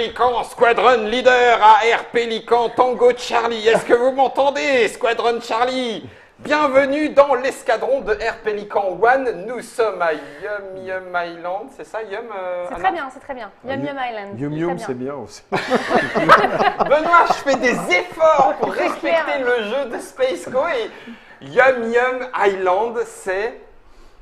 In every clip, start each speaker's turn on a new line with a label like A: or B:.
A: Pélican, Squadron Leader à Air Pélican, Tango Charlie. Est-ce que vous m'entendez, Squadron Charlie? Bienvenue dans l'escadron de Air Pélican One. Nous sommes à Yum Yum Island, c'est ça Yum
B: C'est très bien, c'est très bien. Yum Yum Island.
C: Yum Yum, c'est bien aussi.
A: Benoît, je fais des efforts pour respecter le jeu de Spaceco et Yum Yum Island, c'est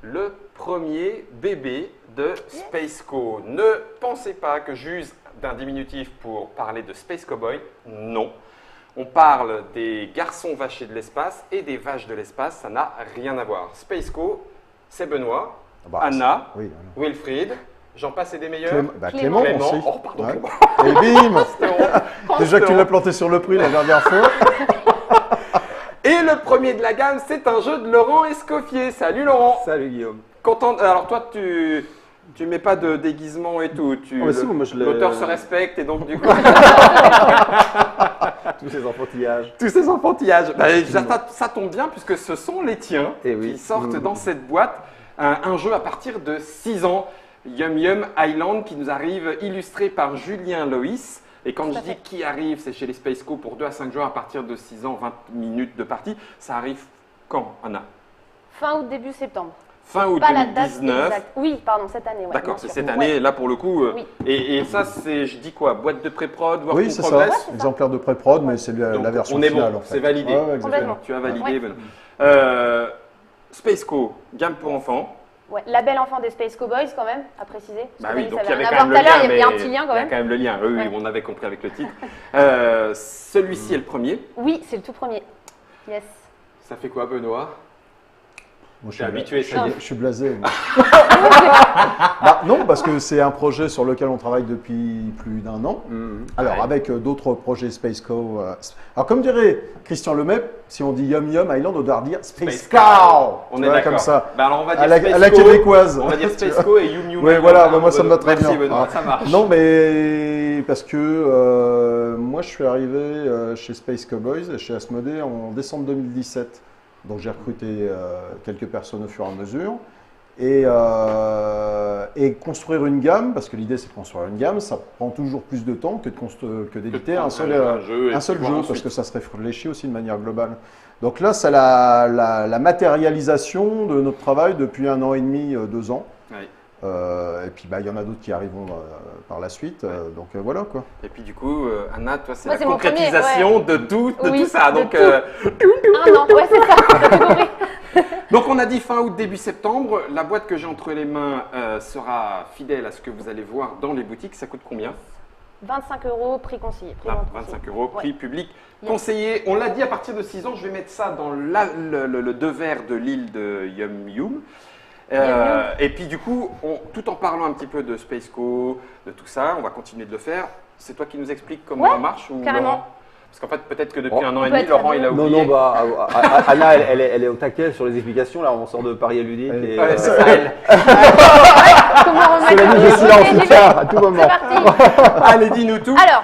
A: le premier bébé de Spaceco. Ne pensez pas que j'use d'un diminutif pour parler de Space Cowboy, non. On parle des garçons vachés de l'espace et des vaches de l'espace, ça n'a rien à voir. Spaceco, c'est Benoît, Anna,
C: oui,
A: Wilfried, j'en passe et des meilleurs.
C: Clément aussi.
A: Oh, pardon.
C: Ouais. Et bim Déjà que tu l'as planté sur le prix la dernière fois.
A: Et le premier de la gamme, c'est un jeu de Laurent Escoffier. Salut Laurent.
D: Salut Guillaume.
A: Content. Alors toi, tu mets pas de déguisement et tout. L'auteur se respecte et donc du coup…
D: Tous ces enfantillages.
A: Tous ces enfantillages. Bah, ça tombe bien puisque ce sont les tiens qui sortent dans cette boîte. Un jeu à partir de 6 ans. Yum Yum Island qui nous arrive illustré par Julien Loïs. Et quand je dis qui arrive, c'est chez les Spaceco pour 2 à 5 joueurs à partir de 6 ans, 20 minutes de partie. Ça arrive quand, Anna?
B: Fin août, début septembre.
A: Fin août
B: pas
A: 2019.
B: La date exacte. Oui, pardon, cette année. Ouais,
A: d'accord, c'est cette année, là pour le coup.
B: Oui.
A: Et ça, c'est, je dis quoi, boîte de pré-prod, work
C: Oui,
A: in
C: c'est
A: progress.
C: ça. Exemplaire de pré-prod, mais c'est la version
A: on est
C: finale
A: bon,
C: en fait.
A: c'est validé.
C: Ouais, exactement.
A: Tu as validé.
B: Ouais.
A: Benoît. Spaceco, gamme pour enfants.
B: Ouais, label enfant des Space Cowboys quand même, à préciser.
A: Bah oui, donc il y
B: ça
A: avait
B: avait
A: quand
B: rien
A: même
B: à
A: le
B: voir tout à l'heure,
A: lien.
B: il y a un petit lien quand
A: Il y a
B: même.
A: quand même le lien, oui,
B: Ouais.
A: on avait compris avec le titre. Celui-ci est le premier.
B: Oui, c'est le tout premier. Yes.
A: Ça fait quoi, Benoît?
C: Moi, je
A: T'es habitué, ça y est.
C: Je suis blasé. Non, parce que c'est un projet sur lequel on travaille depuis plus d'1 an. Alors, avec d'autres projets Spaceco. Alors, comme dirait Christian Lemay, si on dit Yum Yum Island, on doit dire Spaceco.
A: On est
C: Ouais,
A: d'accord.
C: comme ça.
A: Bah alors on va dire
C: À la
A: Spaceco,
C: québécoise.
A: On va dire Spaceco et Yum Yum.
C: Oui,
A: Island,
C: voilà,
A: hein,
C: moi ça me va très
A: Merci,
C: bien.
A: Benoît, ça marche.
C: Non, mais parce que moi je suis arrivé chez Space Cowboys et chez Asmodée en décembre 2017. Donc j'ai recruté quelques personnes au fur et à mesure. Et construire une gamme, parce que l'idée c'est de construire une gamme, ça prend toujours plus de temps que d'éditer un seul jeu, parce que ça serait fléchi aussi de manière globale. Donc là, c'est la matérialisation de notre travail depuis 1 an et demi, 2 ans.
A: Oui.
C: Et puis il y en a d'autres qui arriveront par la suite. Donc voilà quoi.
A: Et puis du coup, Anna, toi c'est
B: Moi,
A: la
B: c'est mon
A: concrétisation
B: premier,
A: de tout
B: Oui,
A: ça.
B: de
A: Donc,
B: tout. 1 an, ouais, c'est ça, t'as tout compris.
A: donc on a dit fin août, début septembre. La boîte que j'ai entre les mains sera fidèle à ce que vous allez voir dans les boutiques. Ça coûte combien?
B: 25 € prix conseillé. Prix vente conseillé.
A: 25 €, prix
B: Ouais.
A: public conseillé. On l'a dit, à partir de 6 ans, je vais mettre ça dans le devers de l'île de Yum Yum. Et puis du coup, tout en parlant un petit peu de Spaceco, de tout ça, on va continuer de le faire. C'est toi qui nous expliques comment ça marche ou
B: carrément.
A: Laurent? Parce qu'en fait, peut-être que depuis 1 an et
B: peut
A: demi,
B: être
A: Laurent,
B: à
A: il a
B: deux.
A: oublié.
D: Non, Anna, elle est au taquet sur les explications. Là, on sort de Paris et Ludique. Et,
A: Ouais, c'est ça, elle.
B: Comment remettre
D: c'est la mise de silence,
B: Ok,
D: c'est ça, à tout moment.
B: C'est parti.
A: Allez, dis-nous tout.
B: Alors,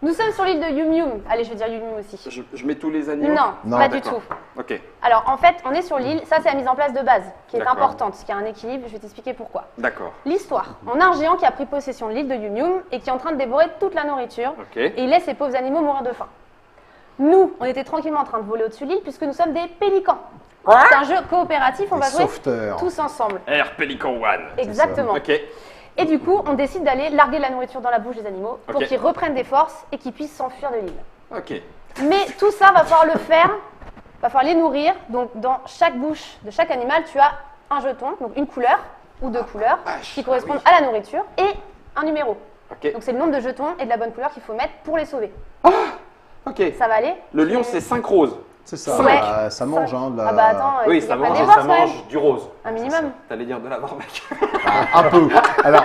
B: nous sommes sur l'île de Yum Yum. Allez, je vais dire Yum Yum aussi.
A: Je mets tous les animaux.
B: Non, pas du
A: d'accord.
B: tout.
A: Ok,
B: Alors, en fait, on est sur l'île. Ça, c'est la mise en place de base, qui est
A: D'accord.
B: importante, qui a un équilibre. Je vais t'expliquer pourquoi.
A: d'accord.
B: L'histoire. On a un géant qui a pris possession de l'île de Yum Yum et qui est en train de dévorer toute la nourriture.
A: Ok.
B: Et il laisse ces pauvres animaux mourir de faim. Nous, on était tranquillement en train de voler au-dessus de l'île puisque nous sommes des pélicans. C'est un jeu coopératif, on va jouer
C: Sauveteurs.
B: tous ensemble.
A: Air Pelican One.
B: Exactement.
A: Ok.
B: Et du coup, on décide d'aller larguer de la nourriture dans la bouche des animaux pour
A: Ok.
B: qu'ils reprennent des forces et qu'ils puissent s'enfuir de l'île.
A: Ok.
B: Mais tout ça, va falloir le faire, va falloir les nourrir. Donc, dans chaque bouche de chaque animal, tu as un jeton, donc une couleur ou 2 couleurs qui correspondent à la nourriture et un numéro.
A: Ok.
B: Donc, c'est le nombre de jetons et de la bonne couleur qu'il faut mettre pour les sauver.
A: Ok.
B: Ça va aller?
A: Le lion, c'est 5 roses.
C: C'est ça.
B: Ouais.
C: Ça mange hein, de la…
B: Ah bah attends,
A: Oui,
B: il y
A: ça
B: a pas
A: mange,
B: des
A: ça
B: forces, quand même.
A: mange du rose.
B: Un minimum.
A: T'allais dire de la barbaque.
C: Un peu. Alors,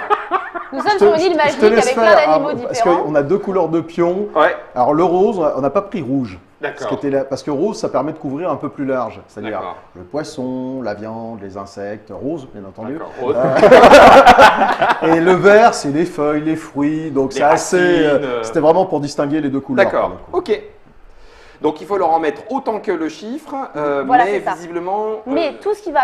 B: Nous sommes sur une île
C: je
B: magique
C: te laisse
B: avec plein
C: faire,
B: d'animaux
C: parce
B: différents.
C: qu'on a 2 couleurs de pions.
A: Ouais.
C: Alors le rose, on n'a pas pris rouge.
A: D'accord.
C: Parce que rose, ça permet de couvrir un peu plus large. C'est-à-dire
A: D'accord.
C: le poisson, la viande, les insectes. Rose, bien entendu.
A: D'accord. Rose.
C: Et le vert, c'est les feuilles, les fruits. Donc
A: Les
C: c'est assez…
A: racines,
C: C'était vraiment pour distinguer les 2 couleurs.
A: D'accord.
C: pour le coup.
A: Ok. Donc il faut leur en mettre autant que le chiffre,
B: Voilà,
A: mais
B: c'est ça.
A: visiblement.
B: Mais tout ce qui va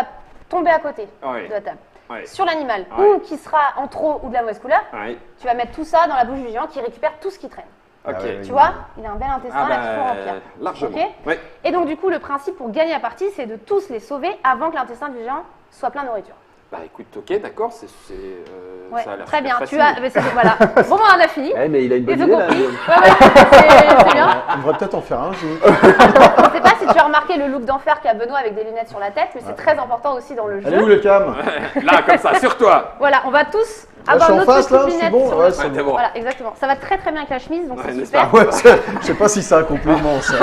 B: tomber à côté
A: Ouais.
B: de la table. sur l'animal
A: Ouais.
B: ou qui sera en trop ou de la mauvaise couleur,
A: Ouais.
B: tu vas mettre tout ça dans la bouche du géant qui récupère tout ce qui traîne.
A: Ok.
C: Ah ouais,
B: Tu vois, il a un bel intestin, là, qu'il faut remplir.
A: largement.
B: Ok.
A: Ouais.
B: Et donc, du coup, le principe pour gagner la partie, c'est de tous les sauver avant que l'intestin du géant soit plein de nourriture.
A: Bah écoute, ok, d'accord,
B: Ouais,
A: ça a l'air
B: très bien.
A: super
B: Tu
A: facile.
B: as, mais voilà. Bon, on a fini.
D: Eh, mais il a une bonne
B: Et
D: idée
B: tout
D: là.
B: compris.
D: Guillaume.
B: C'est bien.
C: On devrait peut-être en faire un jeu.
B: Je ne sais pas si tu as remarqué le look d'enfer qu'a Benoît avec des lunettes sur la tête, mais c'est très important aussi dans le
C: Elle est où
B: jeu.
C: le cam?
A: Là, comme ça, sur toi.
B: Voilà, on va tous
C: Là, je
B: avoir
C: suis en
B: notre
C: face,
B: petite
C: là, c'est
B: lunette
C: bon.
B: sur
C: Ouais,
B: le...
C: c'est
A: Ouais,
C: bon.
A: t'es bon.
B: Voilà, exactement. Ça va très très bien avec la chemise, donc
A: Ouais,
B: c'est
A: n'est-ce
B: super.
C: Ouais, je sais pas si c'est un compliment, ça.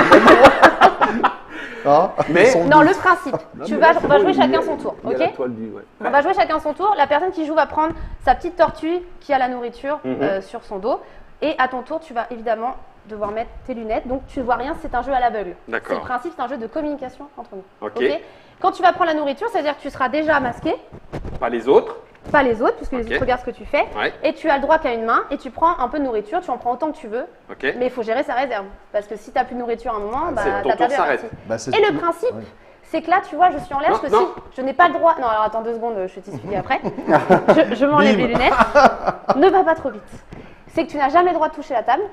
C: Hein,
A: Mais-
C: ils sont
B: Non,
C: doutes.
B: le principe,
D: Non,
B: tu
D: mais
B: vas,
D: là, c'est
B: on va
D: bon,
B: jouer
D: il
B: chacun
D: y a-
B: son tour,
D: il y a la
B: ok?
D: toile du. Ouais.
B: On va jouer chacun son tour. La personne qui joue va prendre sa petite tortue qui a la nourriture sur son dos. Et à ton tour, tu vas évidemment devoir mettre tes lunettes. Donc tu ne vois rien, c'est un jeu à l'aveugle.
A: D'accord.
B: C'est le principe, c'est un jeu de communication entre nous.
A: Ok.
B: Quand tu vas prendre la nourriture, c'est-à-dire que tu seras déjà masqué,
A: Pas les autres.
B: pas les autres, puisque les
A: Ok.
B: autres regardent ce que tu fais.
A: Ouais.
B: Et tu as le droit qu'à une main et tu prends un peu de nourriture, tu en prends autant que tu veux.
A: Ok.
B: Mais il faut gérer sa réserve. Parce que si tu n'as plus de nourriture à un moment, bah,
A: c'est- ton
B: t'as
A: tour
B: perdu la
A: s'arrête.
B: partie.
C: Bah, c'est-
B: Et le principe,
C: Ouais.
B: c'est que là, tu vois, je suis en l'air,
A: Non,
B: parce que
A: non.
B: si je n'ai pas le droit. Non, alors attends 2 secondes, je vais t'expliquer après. Je m'enlève
C: Bim.
B: les lunettes. Ne va pas trop vite. C'est que tu n'as jamais le droit de toucher la table,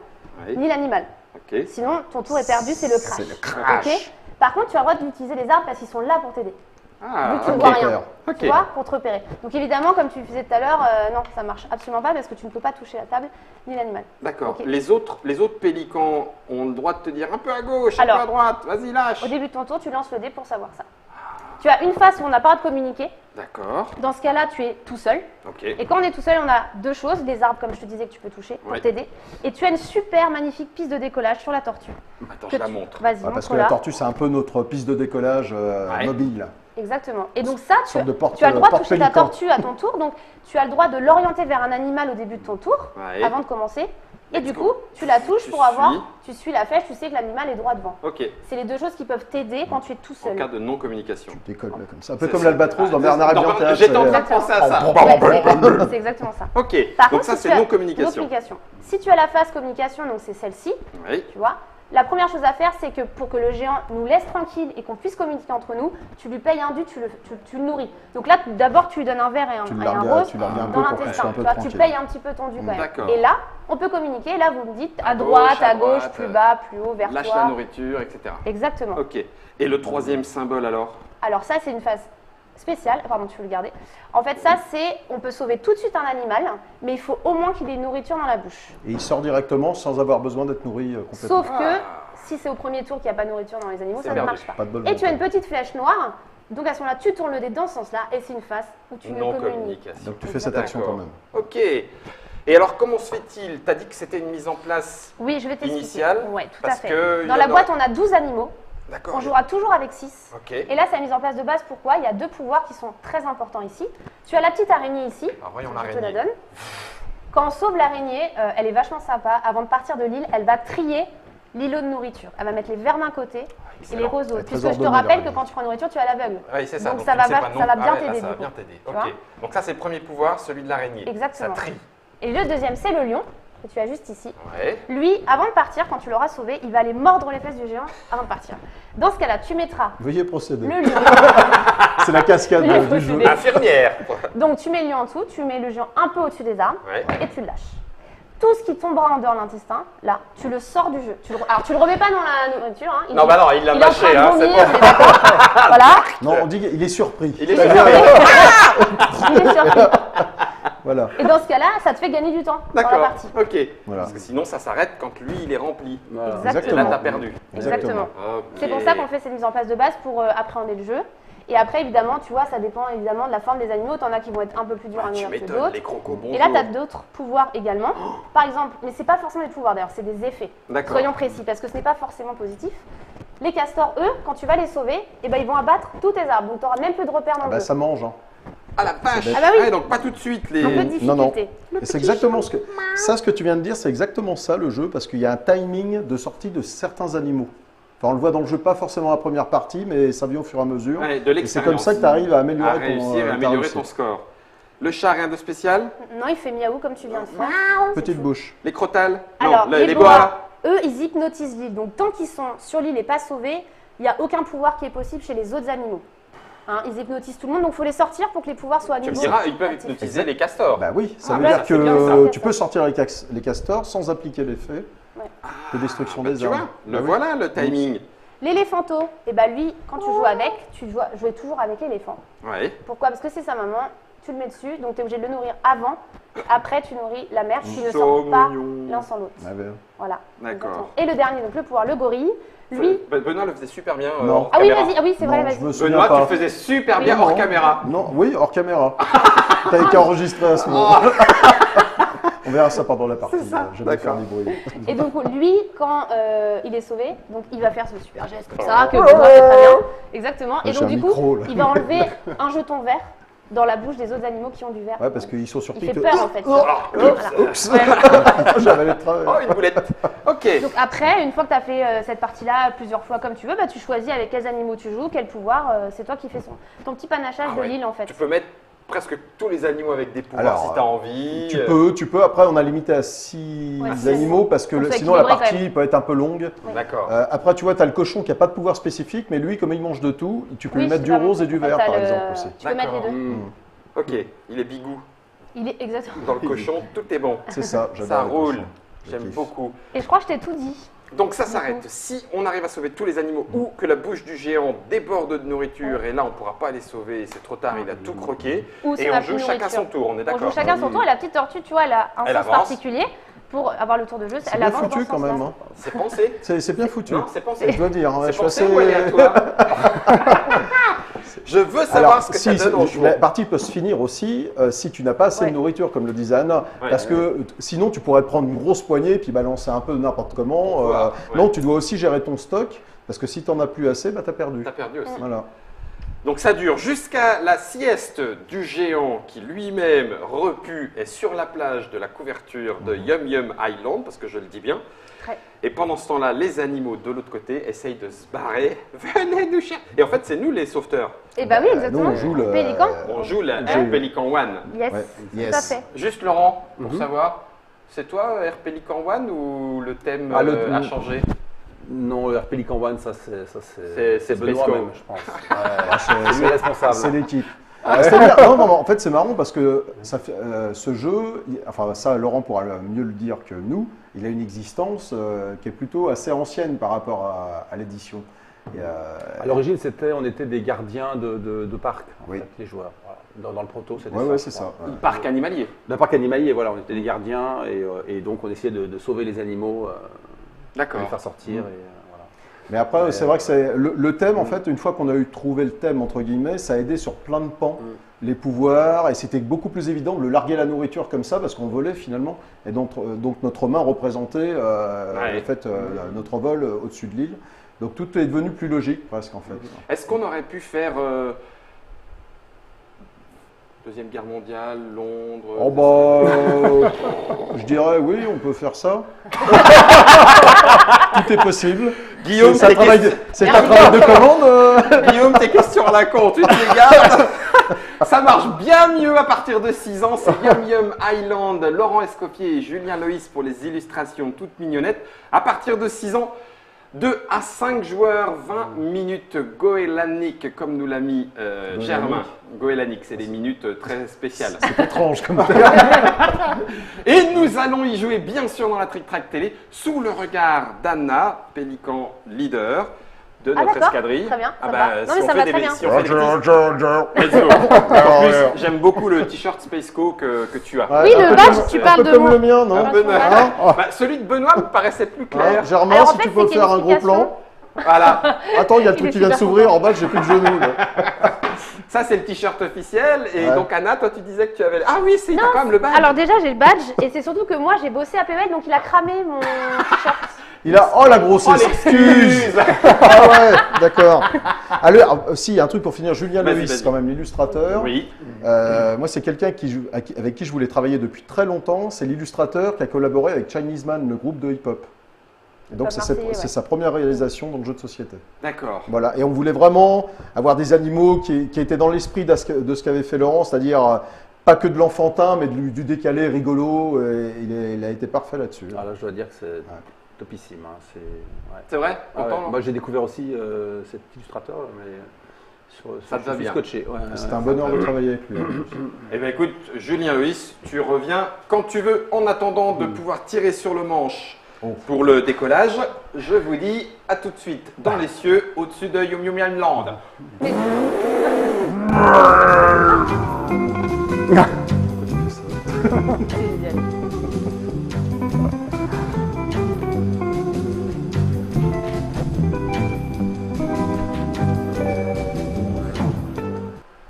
A: Ouais.
B: ni l'animal.
A: Ok.
B: Sinon, ton tour est perdu, c'est le crash.
C: C'est le crash.
B: Ok. Par contre, tu as le droit d'utiliser les arbres parce qu'ils sont là pour t'aider.
A: Ah,
B: Vu que tu ne
A: ok.
B: vois rien.
C: Super.
A: Ok.
B: Tu vois, pour te repérer. Donc évidemment, comme tu le faisais tout à l'heure, non, ça marche absolument pas parce que tu ne peux pas toucher la table ni l'animal.
A: D'accord.
B: Ok.
A: Les autres pélicans ont le droit de te dire un peu à gauche, un
B: Alors,
A: peu à droite, vas-y, lâche.
B: Au début de ton tour, tu lances le dé pour savoir ça. Tu as une phase où on n'a pas le droit de communiquer.
A: D'accord.
B: Dans ce cas-là, tu es tout seul.
A: Ok.
B: Et quand on est tout seul, on a 2 choses, des arbres comme je te disais que tu peux toucher pour
A: Ouais.
B: t'aider. Et tu as une super magnifique piste de décollage sur la tortue.
A: Attends,
B: Que
A: je la
B: tu-
A: montre.
B: Vas-y,
C: Ah, parce que la
B: montre-la.
C: tortue, c'est un peu notre piste de décollage
A: Ouais.
C: mobile.
B: Exactement. Et donc ça, tu,
C: Sorte de porte-
B: tu as le droit de toucher ta
C: porte-pélican.
B: tortue à ton tour. Donc tu as le droit de l'orienter vers un animal au début de ton tour,
A: Ouais.
B: avant de commencer. Et
A: Let's
B: du
A: go.
B: coup, tu la touches
A: Tu
B: pour avoir,
A: suis.
B: tu suis la flèche, tu sais que l'animal est droit devant.
A: Ok.
B: C'est les 2 choses qui peuvent t'aider quand tu es tout
A: En
B: seul.
A: cas de non-communication.
C: Décolle là, comme ça. Un peu
A: C'est-
C: comme l'albatros dans
A: Ah,
C: Bernard et
A: dans-
C: Bianca.
A: J'étais en
C: c'est-
A: train de penser à ça.
B: C'est exactement ça.
A: Ok.
B: Par
A: Donc
B: contre,
A: ça,
B: si
A: c'est
B: tu as-
A: non-communication.
B: communication. Si tu as la phase communication, donc c'est celle-ci,
A: Oui.
B: tu vois. La première chose à faire, c'est que pour que le géant nous laisse tranquille et qu'on puisse communiquer entre nous, tu lui payes un dû, tu le nourris. Donc là, d'abord, tu lui donnes un verre et
C: Tu
B: un
C: largues
B: rose
C: tu largues un peu
B: dans
C: pour qu'il soit
B: l'intestin.
C: un peu
B: Tu vois, tu
C: tranquille.
B: payes un petit peu ton dû quand même.
A: D'accord.
B: Et là, on peut communiquer. Là, vous me dites
A: À
B: à droite,
A: gauche, à
B: à gauche,
A: droite,
B: plus bas, plus haut, vers
A: Lâche
B: toi.
A: la nourriture, etc.
B: Exactement.
A: Ok. Et le troisième symbole alors?
B: Alors ça, c'est une phase spéciale. Pardon, tu veux le garder. En fait, ça, c'est, on peut sauver tout de suite un animal, mais il faut au moins qu'il ait une nourriture dans la bouche.
C: Et il sort directement sans avoir besoin d'être nourri complètement.
B: Sauf que
A: Ah.
B: si c'est au premier tour qu'il n'y a pas de nourriture dans les animaux,
A: C'est
B: ça ne
A: perdu.
B: marche pas.
C: Pas de bol
B: Et tu as
C: non
B: une petite flèche noire. Donc à ce moment-là, tu tournes le dé dans ce sens-là et c'est une phase où tu ne communiques.
A: Non-communication.
C: Donc tu fais cette action quand même.
A: Ok. Et alors, comment se fait-il? Tu as dit que c'était une mise en place
B: Oui, je vais t'expliquer.
A: initiale?
B: Oui, tout
A: parce
B: à fait.
A: que il
B: Dans
A: y
B: la
A: en
B: boîte, on a 12 animaux.
A: D'accord.
B: On jouera toujours avec 6.
A: Ok.
B: Et là, c'est la mise en place de base. Pourquoi? Il y a 2 pouvoirs qui sont très importants ici. Tu as la petite araignée ici.
A: Alors, voyons
B: Je te la
A: l'araignée.
B: donne. Quand on sauve l'araignée, elle est vachement sympa. Avant de partir de l'île, elle va trier l'îlot de nourriture. Elle va mettre les verts d'un côté et les
A: Excellent.
B: roses de
C: Elle
B: l'autre.
C: est très
B: Puisque je te
C: ordonnée,
B: rappelle que
C: l'araignée.
B: quand tu prends nourriture, tu es à l'aveugle.
A: Oui, c'est ça.
B: Donc
A: tu
B: ça
A: ne
B: va
A: sais
B: va-
A: pas
B: ça
A: non-
B: va bien
A: Ah ouais, là,
B: t'aider,
A: ça va
B: du
A: bien
B: coup.
A: t'aider.
B: Tu
A: Ok.
B: vois
A: Donc ça, c'est le premier pouvoir, celui de l'araignée.
B: Exactement.
A: Ça trie.
B: Et le deuxième, c'est le lion, que tu as juste ici.
A: Ouais.
B: Lui, avant de partir, quand tu l'auras sauvé, il va aller mordre les fesses du géant avant de partir. Dans ce cas-là, tu mettras
C: Veuillez procéder.
B: le lion.
C: C'est la cascade
B: Il faut
C: du jeu.
B: procéder.
A: Infirmière.
B: Donc tu mets le lion en dessous, tu mets le géant un peu au-dessus des arbres
A: Ouais.
B: et tu le lâches. Tout ce qui tombera en dehors de l'intestin, là, tu le sors du jeu. Alors tu le remets pas dans la nourriture. Hein.
A: Non, bah non, il l'a
B: est en train
A: mâché,
B: de
A: hein, c'est
B: vomir,
A: bon.
B: on est d'accord. Voilà,
C: Non, on dit qu'il est surpris.
A: Il est
C: C'est-à-dire,
B: il est surpris.
C: Voilà.
B: Et dans ce cas-là, ça te fait gagner du temps dans la
A: D'accord.
B: partie.
A: Ok.
C: Voilà.
A: Parce que sinon, ça s'arrête quand lui, il est rempli.
D: Voilà.
A: Et là,
C: Exactement.
A: t'as perdu.
B: Exactement.
A: Ok.
B: C'est pour ça qu'on fait cette mise en place de base pour appréhender le jeu. Et après, évidemment, tu vois, ça dépend évidemment de la forme des animaux. T'en as qui vont être un peu plus durs à
A: Ah, tu
B: nourrir que
A: m'étonnes,
B: d'autres.
A: les crocos, bonjour.
B: Et là, tu as d'autres pouvoirs également. Par exemple, mais c'est pas forcément des pouvoirs d'ailleurs, c'est des effets.
A: D'accord.
B: Soyons précis, parce que ce n'est pas forcément positif. Les castors, eux, quand tu vas les sauver, eh ben, ils vont abattre tous tes arbres. Donc tu n'auras même plus de repères dans
C: Ah
B: le
C: bah
B: jeu.
C: ça mange. Hein.
A: Ah la vache.
C: bête.
B: Ah bah oui.
A: Ouais, donc pas tout de suite les.
B: Un peu de
C: Non, non.
B: difficulté.
C: Et c'est exactement ce que ça, ce que tu viens de dire, c'est exactement ça le jeu, parce qu'il y a un timing de sortie de certains animaux. Enfin, on le voit dans le jeu, pas forcément la première partie, mais ça vient au fur et à mesure.
A: Ouais, de
C: Et c'est comme
A: l'expérience.
C: ça que tu arrives à
A: À
C: améliorer
A: réussir et
C: ta
A: améliorer
C: réussite.
A: ton score. Le chat, rien de spécial.
B: Non, il fait miaou comme tu viens de faire.
C: Petite bouche.
A: Les crotales.
B: Alors,
A: non,
B: les
A: boas.
B: boas, eux, ils hypnotisent l'île. Donc tant qu'ils sont sur l'île et pas sauvés, il n'y a aucun pouvoir qui est possible chez les autres animaux. Ils hypnotisent tout le monde, donc il faut les sortir pour que les pouvoirs soient à
A: Tu me
B: nouveau
A: diras, ils peuvent
B: actifs.
A: hypnotiser les castors.
C: Bah oui, ça
A: Ah
C: veut
A: ouais,
C: dire
A: ça, c'est bien,
C: que
B: ça.
C: tu peux sortir les castors sans appliquer l'effet de destruction des
A: Tu
C: armes.
A: vois,
C: Bah oui.
A: voilà le timing.
B: L'éléphanto, et bah lui, quand tu joues avec, jouais toujours avec l'éléphant.
A: Ouais.
B: Pourquoi? Parce que c'est sa maman, tu le mets dessus, donc tu es obligé de le nourrir avant, et après tu nourris la mère, qui ne
A: So
B: sortent pas
A: mignon.
B: l'un sans l'autre.
C: Ah, ben,
B: Voilà.
A: D'accord.
B: Exactement. Et le dernier, donc le pouvoir, le gorille, lui...
A: Benoît le faisait super bien
C: Non.
A: hors
B: Ah oui,
A: caméra.
B: vas-y, ah oui, c'est vrai,
C: non, je me
B: vas-y.
C: souviens
A: Benoît,
C: pas.
A: tu faisais super
B: Oui,
A: bien
C: non.
A: hors caméra.
C: Non, oui, hors caméra. T'avais qu'à enregistrer à ce moment. On verra ça pendant la partie.
A: C'est ça,
C: Je vais faire
A: d'accord.
C: du bruit.
B: Et donc lui, quand il est sauvé, donc il va faire ce super geste comme ça, que Benoît fait très bien. Exactement. Et
C: J'ai
B: donc
C: un
B: du
C: micro,
B: coup,
C: là.
B: il va enlever un jeton vert dans la bouche des autres animaux qui ont du vert.
C: Ouais, parce qu'ils sont surpris
B: Il fait
C: que.
B: peur en fait.
C: Oups.
B: Voilà.
C: J'avais le travail.
A: Oh, une boulette. Ok.
B: Donc après, une fois que tu as fait cette partie-là plusieurs fois comme tu veux, bah, tu choisis avec quels animaux tu joues, quel pouvoir, c'est toi qui fais ton petit panachage
A: Ah
B: de
A: ouais.
B: l'île en fait.
A: Tu peux mettre presque tous les animaux avec des pouvoirs
C: Alors,
A: si tu as envie.
C: Tu peux. Après, on a limité à 6
B: Ouais,
C: animaux parce que
B: Pour se
C: sinon la
B: équilibrer, quand
C: partie peut être un peu longue.
A: D'accord.
C: Après, tu vois, tu as le cochon qui n'a pas de pouvoir spécifique, mais lui, comme il mange de tout, tu peux
B: Oui,
C: lui mettre
B: c'est
C: du
B: pas
C: rose
B: mal.
C: et du
B: En fait,
C: vert,
B: t'as
C: par
B: le-
C: exemple aussi.
B: Tu peux mettre les
A: D'accord.
B: deux.
A: Ok, il est bigou.
B: Il est exactement.
A: Dans le cochon, tout est bon.
C: C'est ça, j'adore
A: Ça
C: le
A: roule.
C: cochon. Je
A: J'aime
C: kiffe.
A: beaucoup.
B: Et je crois que je t'ai tout dit.
A: Donc ça s'arrête. Si on arrive à sauver tous les animaux ou que la bouche du géant déborde de nourriture et là on ne pourra pas les sauver, c'est trop tard, il a tout croqué.
B: Ou c'est
A: Et
B: ma
A: on joue
B: plus
A: chacun
B: nourriture.
A: son tour, on est
B: On
A: d'accord.
B: joue chacun son tour et la petite tortue, tu vois, elle a un
A: Elle
B: sens
A: avance.
B: particulier pour avoir le tour de jeu.
C: C'est
B: Elle
C: bien
B: avance dans
C: foutu
B: ce
C: quand même.
B: sens-là.
C: Hein.
A: C'est pensé.
C: C'est bien foutu.
A: Non, c'est pensé.
C: Je dois dire. hein,
A: C'est
C: je suis
A: pensé
C: assez-
A: ou aléatoire. Je veux savoir
C: Alors,
A: ce que
C: si,
A: ça donne en jouant.
C: la partie peut se finir aussi si tu n'as pas assez
B: Ouais.
C: de nourriture, comme le disait Anna.
A: Ouais.
C: Parce que sinon, tu pourrais prendre une grosse poignée et puis balancer un peu n'importe comment.
A: Voilà, ouais.
C: Non, tu dois aussi gérer ton stock. Parce que si tu n'en as plus assez, bah, tu as perdu.
A: T'as perdu aussi.
C: Voilà.
A: Donc ça dure jusqu'à la sieste du géant qui lui-même, repu, est sur la plage de la couverture de Yum Yum Island, parce que je le dis bien.
B: Ouais.
A: Et pendant ce temps-là, les animaux de l'autre côté essayent de se barrer. Venez nous chercher. Et en fait, c'est nous les sauveteurs.
B: Et bah oui, exactement.
C: nous, on joue le-
B: Pélican.
A: On joue la
C: J'ai-
A: Air Pelican One.
B: Yes,
C: Ouais.
B: tout
C: Yes.
B: à fait.
A: Juste Laurent, pour savoir, c'est toi Air Pelican One ou le thème
D: Ah,
A: a changé?
D: Non, le Pelican One,
A: C'est
D: Benoît
A: Space
D: même, je pense.
C: Ah,
D: C'est lui le responsable.
C: C'est l'équipe. C'est-à-dire- non, en fait, c'est marrant parce que ça fait, ce jeu, enfin, ça, Laurent pourra mieux le dire que nous, il a une existence qui est plutôt assez ancienne par rapport à l'édition. Et,
D: À l'origine, on était des gardiens de parc, en
C: Oui.
D: fait, les joueurs. Voilà. Dans le proto, c'était
C: ouais,
D: ça.
C: c'est ça. ouais.
A: Parc animalier.
D: D'un parc animalier, voilà, on était des gardiens et donc on essayait de sauver les animaux, de
A: D'accord.
D: les faire sortir. Et, voilà.
C: Mais après, c'est vrai que c'est le thème, en fait, une fois qu'on a eu trouvé le thème, entre guillemets, ça a aidé sur plein de pans. Les pouvoirs, et c'était beaucoup plus évident de le larguer la nourriture comme ça, parce qu'on volait finalement. Et donc notre main représentait le fait, notre vol au-dessus de l'île. Donc tout est devenu plus logique presque en fait.
A: Est-ce qu'on aurait pu faire Deuxième Guerre mondiale, Londres?
C: Oh bah, je dirais oui, on peut faire ça. Tout est possible.
A: Guillaume,
C: c'est un
A: tes
C: travail de commande.
A: Guillaume, tes questions à la con, tu te les gardes. Ça marche bien mieux à partir de 6 ans. C'est Yum Yum Island, Laurent Escoffier et Julien Loïs pour les illustrations toutes mignonnettes. À partir de 6 ans, 2 à 5 joueurs, 20 minutes goélaniques, comme nous l'a mis Germain. Goélanique, c'est des minutes très spéciales.
C: C'est étrange comme terme.
A: Et nous allons y jouer bien sûr dans la Trick Track Télé, sous le regard d'Anna, Pélican leader de
B: Ah,
A: notre
B: d'accord.
A: escadrille.
B: Très bien, ça
A: Ah
B: me
A: bah,
B: va. Non,
A: si
B: mais
A: on
B: ça
A: fait
B: va
A: des
B: très bien.
A: si on fait des bêtises. Let's go. En plus, j'aime beaucoup le t-shirt Space Co que tu as.
B: Oui,
C: Un
B: le
C: peu
B: badge,
C: comme-
B: tu
C: un
B: parles
C: peu
B: de
C: comme
B: moi.
C: le mien, non
A: Un peu
B: Franchement,
A: neuf.
C: Hein
A: Bah, celui de Benoît me paraissait plus clair.
C: Germain,
B: Alors, en
C: si
B: fait,
C: tu peux
B: c'est qu'il y a
C: faire
B: une
C: un gros
B: explication.
C: plan.
A: Voilà.
C: Attends, il y a le
B: Il
C: truc
B: est
C: qui vient de
B: super
C: s'ouvrir.
B: content.
C: En bas, j'ai plus de genoux. là.
A: Ça, c'est le t-shirt officiel. Et
C: Ouais.
A: donc, Anna, toi, tu disais que tu avais. Ah oui, c'est t'as quand même le badge.
B: Alors déjà, j'ai le badge et c'est surtout que moi, j'ai bossé à PEL, donc il a cramé mon t-shirt.
C: Il a. Oh la grosse
A: Oh,
C: excuse.
A: l'excuse.
C: Ah ouais, d'accord. Alors, si, il y a un truc pour finir. Julien
A: Vas-y,
C: Loïs,
A: vas-y.
C: quand même l'illustrateur.
A: Oui.
C: Moi, c'est quelqu'un avec qui je voulais travailler depuis très longtemps. C'est l'illustrateur qui a collaboré avec Chinese Man, le groupe de hip-hop. Et donc,
B: Hip-hop marseillais, ouais.
C: c'est sa première réalisation dans le jeu de société.
A: D'accord.
C: Voilà. Et on voulait vraiment avoir des animaux qui étaient dans l'esprit de ce qu'avait fait Laurent, c'est-à-dire pas que de l'enfantin, mais du décalé rigolo. Et il a été parfait là-dessus.
D: Ah, là, je dois dire que c'est topissime. Hein.
A: C'est vrai?
D: Ah ouais.
A: Content, non
D: Moi, j'ai découvert aussi cet illustrateur, mais
A: Ça te va bien.
D: Scotché. Ouais,
C: C'était un bonheur de travailler avec lui.
A: Eh bien écoute, Julien Lewis, tu reviens quand tu veux. En attendant de pouvoir tirer sur le manche pour le décollage, je vous dis à tout de suite dans les cieux au-dessus de Yum Yum Land.
B: Génial.